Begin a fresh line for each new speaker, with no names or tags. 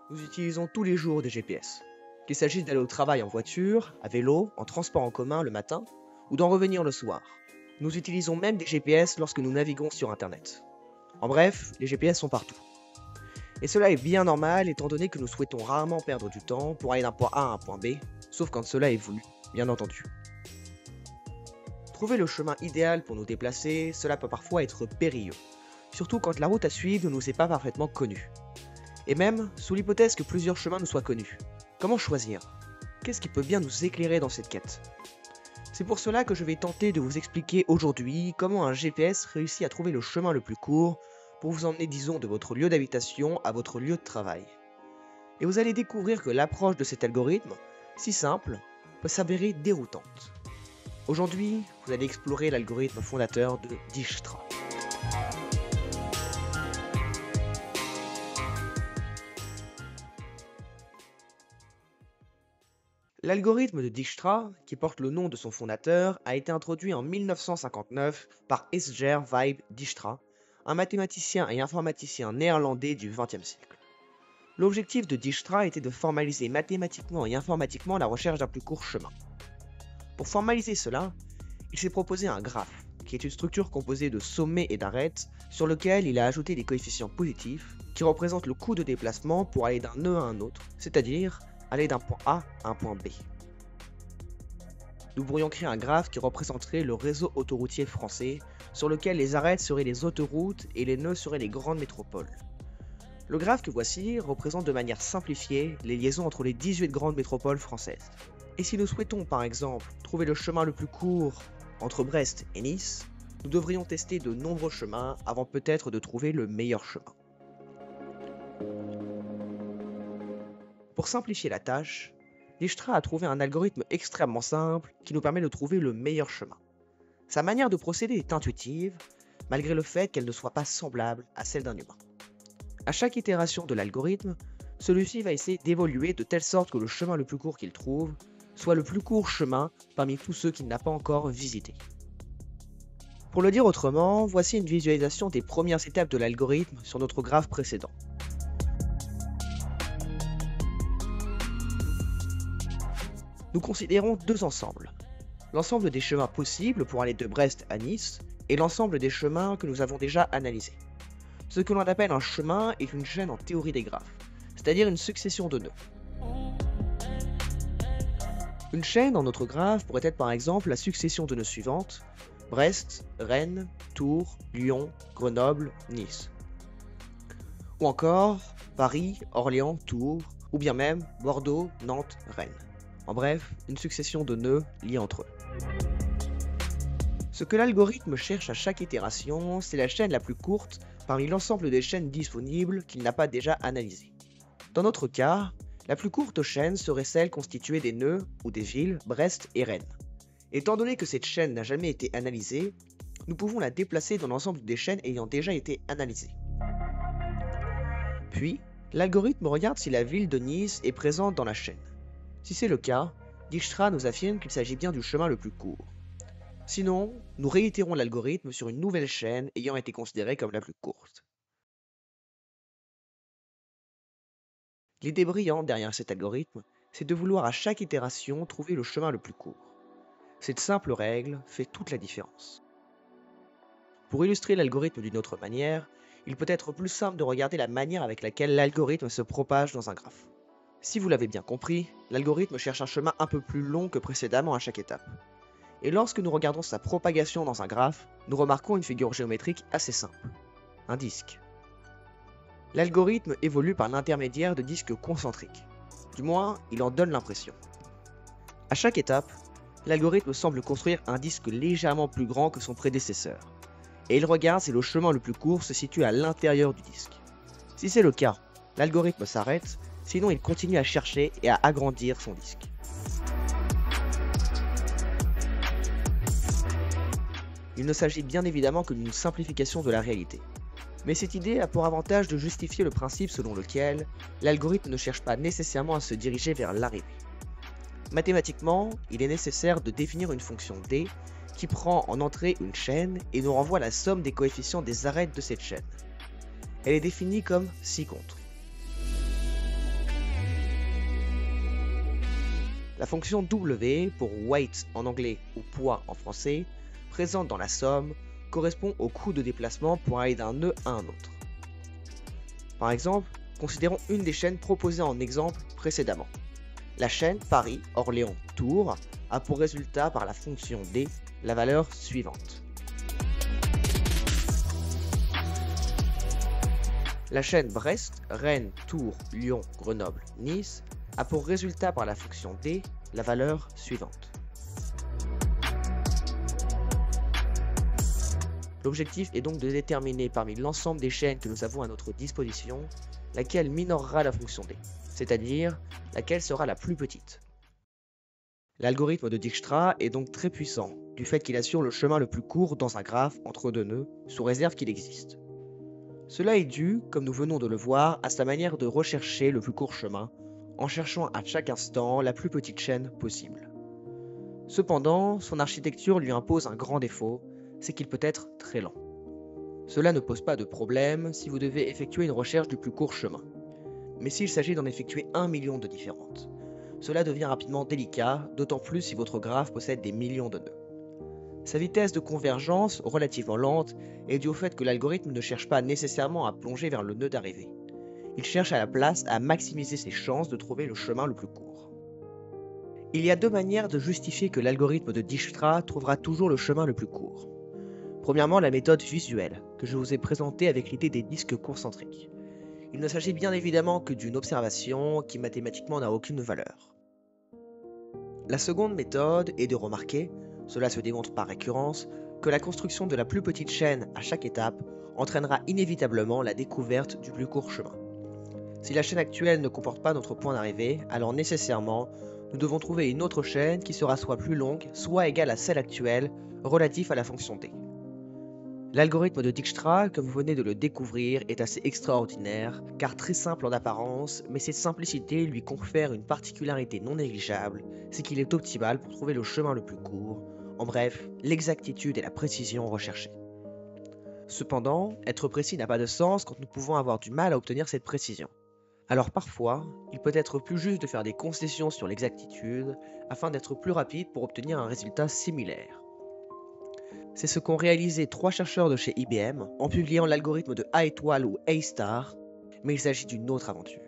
Nous utilisons tous les jours des GPS. Qu'il s'agisse d'aller au travail en voiture, à vélo, en transport en commun le matin, ou d'en revenir le soir. Nous utilisons même des GPS lorsque nous naviguons sur Internet. En bref, les GPS sont partout. Et cela est bien normal étant donné que nous souhaitons rarement perdre du temps pour aller d'un point A à un point B, sauf quand cela est voulu, bien entendu. Trouver le chemin idéal pour nous déplacer, cela peut parfois être périlleux, surtout quand la route à suivre ne nous est pas parfaitement connue. Et même sous l'hypothèse que plusieurs chemins nous soient connus. Comment choisir? Qu'est-ce qui peut bien nous éclairer dans cette quête? C'est pour cela que je vais tenter de vous expliquer aujourd'hui comment un GPS réussit à trouver le chemin le plus court pour vous emmener, disons, de votre lieu d'habitation à votre lieu de travail. Et vous allez découvrir que l'approche de cet algorithme, si simple, peut s'avérer déroutante. Aujourd'hui, vous allez explorer l'algorithme fondateur de Dijkstra. L'algorithme de Dijkstra, qui porte le nom de son fondateur, a été introduit en 1959 par Esger Wybe Dijkstra, un mathématicien et informaticien néerlandais du XXe siècle. L'objectif de Dijkstra était de formaliser mathématiquement et informatiquement la recherche d'un plus court chemin. Pour formaliser cela, il s'est proposé un graphe, qui est une structure composée de sommets et d'arêtes, sur lequel il a ajouté des coefficients positifs, qui représentent le coût de déplacement pour aller d'un nœud à un autre, c'est-à-dire aller d'un point A à un point B. Nous pourrions créer un graphe qui représenterait le réseau autoroutier français, sur lequel les arêtes seraient les autoroutes et les nœuds seraient les grandes métropoles. Le graphe que voici représente de manière simplifiée les liaisons entre les 18 grandes métropoles françaises. Et si nous souhaitons par exemple trouver le chemin le plus court entre Brest et Nice, nous devrions tester de nombreux chemins avant peut-être de trouver le meilleur chemin. Pour simplifier la tâche, Dijkstra a trouvé un algorithme extrêmement simple qui nous permet de trouver le meilleur chemin. Sa manière de procéder est intuitive, malgré le fait qu'elle ne soit pas semblable à celle d'un humain. À chaque itération de l'algorithme, celui-ci va essayer d'évoluer de telle sorte que le chemin le plus court qu'il trouve soit le plus court chemin parmi tous ceux qu'il n'a pas encore visités. Pour le dire autrement, voici une visualisation des premières étapes de l'algorithme sur notre graphe précédent. Nous considérons deux ensembles. L'ensemble des chemins possibles pour aller de Brest à Nice et l'ensemble des chemins que nous avons déjà analysés. Ce que l'on appelle un chemin est une chaîne en théorie des graphes, c'est-à-dire une succession de nœuds. Une chaîne dans notre graphe pourrait être par exemple la succession de nœuds suivantes: Brest, Rennes, Tours, Lyon, Grenoble, Nice. Ou encore Paris, Orléans, Tours, ou bien même Bordeaux, Nantes, Rennes. En bref, une succession de nœuds liés entre eux. Ce que l'algorithme cherche à chaque itération, c'est la chaîne la plus courte parmi l'ensemble des chaînes disponibles qu'il n'a pas déjà analysées. Dans notre cas, la plus courte chaîne serait celle constituée des nœuds ou des villes Brest et Rennes. Étant donné que cette chaîne n'a jamais été analysée, nous pouvons la déplacer dans l'ensemble des chaînes ayant déjà été analysées. Puis, l'algorithme regarde si la ville de Nice est présente dans la chaîne. Si c'est le cas, Dijkstra nous affirme qu'il s'agit bien du chemin le plus court. Sinon, nous réitérons l'algorithme sur une nouvelle chaîne ayant été considérée comme la plus courte. L'idée brillante derrière cet algorithme, c'est de vouloir à chaque itération trouver le chemin le plus court. Cette simple règle fait toute la différence. Pour illustrer l'algorithme d'une autre manière, il peut être plus simple de regarder la manière avec laquelle l'algorithme se propage dans un graphe. Si vous l'avez bien compris, l'algorithme cherche un chemin un peu plus long que précédemment à chaque étape. Et lorsque nous regardons sa propagation dans un graphe, nous remarquons une figure géométrique assez simple. Un disque. L'algorithme évolue par l'intermédiaire de disques concentriques. Du moins, il en donne l'impression. À chaque étape, l'algorithme semble construire un disque légèrement plus grand que son prédécesseur. Et il regarde si le chemin le plus court se situe à l'intérieur du disque. Si c'est le cas, l'algorithme s'arrête, sinon il continue à chercher et à agrandir son disque. Il ne s'agit bien évidemment que d'une simplification de la réalité. Mais cette idée a pour avantage de justifier le principe selon lequel l'algorithme ne cherche pas nécessairement à se diriger vers l'arrivée. Mathématiquement, il est nécessaire de définir une fonction d qui prend en entrée une chaîne et nous renvoie la somme des coefficients des arêtes de cette chaîne. Elle est définie comme ci contre. La fonction W, pour weight en anglais ou poids en français, présente dans la somme, correspond au coût de déplacement pour aller d'un nœud à un autre. Par exemple, considérons une des chaînes proposées en exemple précédemment. La chaîne Paris-Orléans-Tours a pour résultat par la fonction D la valeur suivante. La chaîne Brest, Rennes, Tours, Lyon, Grenoble, Nice a pour résultat par la fonction D la valeur suivante. L'objectif est donc de déterminer parmi l'ensemble des chaînes que nous avons à notre disposition, laquelle minorera la fonction D, c'est-à-dire laquelle sera la plus petite. L'algorithme de Dijkstra est donc très puissant, du fait qu'il assure le chemin le plus court dans un graphe entre deux nœuds, sous réserve qu'il existe. Cela est dû, comme nous venons de le voir, à sa manière de rechercher le plus court chemin, en cherchant à chaque instant la plus petite chaîne possible. Cependant, son architecture lui impose un grand défaut, c'est qu'il peut être très lent. Cela ne pose pas de problème si vous devez effectuer une recherche du plus court chemin. Mais s'il s'agit d'en effectuer 1 million de différentes, cela devient rapidement délicat, d'autant plus si votre graphe possède des millions de nœuds. Sa vitesse de convergence, relativement lente, est due au fait que l'algorithme ne cherche pas nécessairement à plonger vers le nœud d'arrivée. Il cherche à la place à maximiser ses chances de trouver le chemin le plus court. Il y a deux manières de justifier que l'algorithme de Dijkstra trouvera toujours le chemin le plus court. Premièrement, la méthode visuelle, que je vous ai présentée avec l'idée des disques concentriques. Il ne s'agit bien évidemment que d'une observation qui mathématiquement n'a aucune valeur. La seconde méthode est de remarquer, cela se démontre par récurrence, que la construction de la plus petite chaîne à chaque étape entraînera inévitablement la découverte du plus court chemin. Si la chaîne actuelle ne comporte pas notre point d'arrivée, alors nécessairement, nous devons trouver une autre chaîne qui sera soit plus longue, soit égale à celle actuelle, relative à la fonction D. L'algorithme de Dijkstra, comme vous venez de le découvrir, est assez extraordinaire, car très simple en apparence, mais cette simplicité lui confère une particularité non négligeable, c'est qu'il est optimal pour trouver le chemin le plus court, en bref, l'exactitude et la précision recherchées. Cependant, être précis n'a pas de sens quand nous pouvons avoir du mal à obtenir cette précision. Alors parfois, il peut être plus juste de faire des concessions sur l'exactitude, afin d'être plus rapide pour obtenir un résultat similaire. C'est ce qu'ont réalisé 3 chercheurs de chez IBM en publiant l'algorithme de A étoile ou A-star, mais il s'agit d'une autre aventure.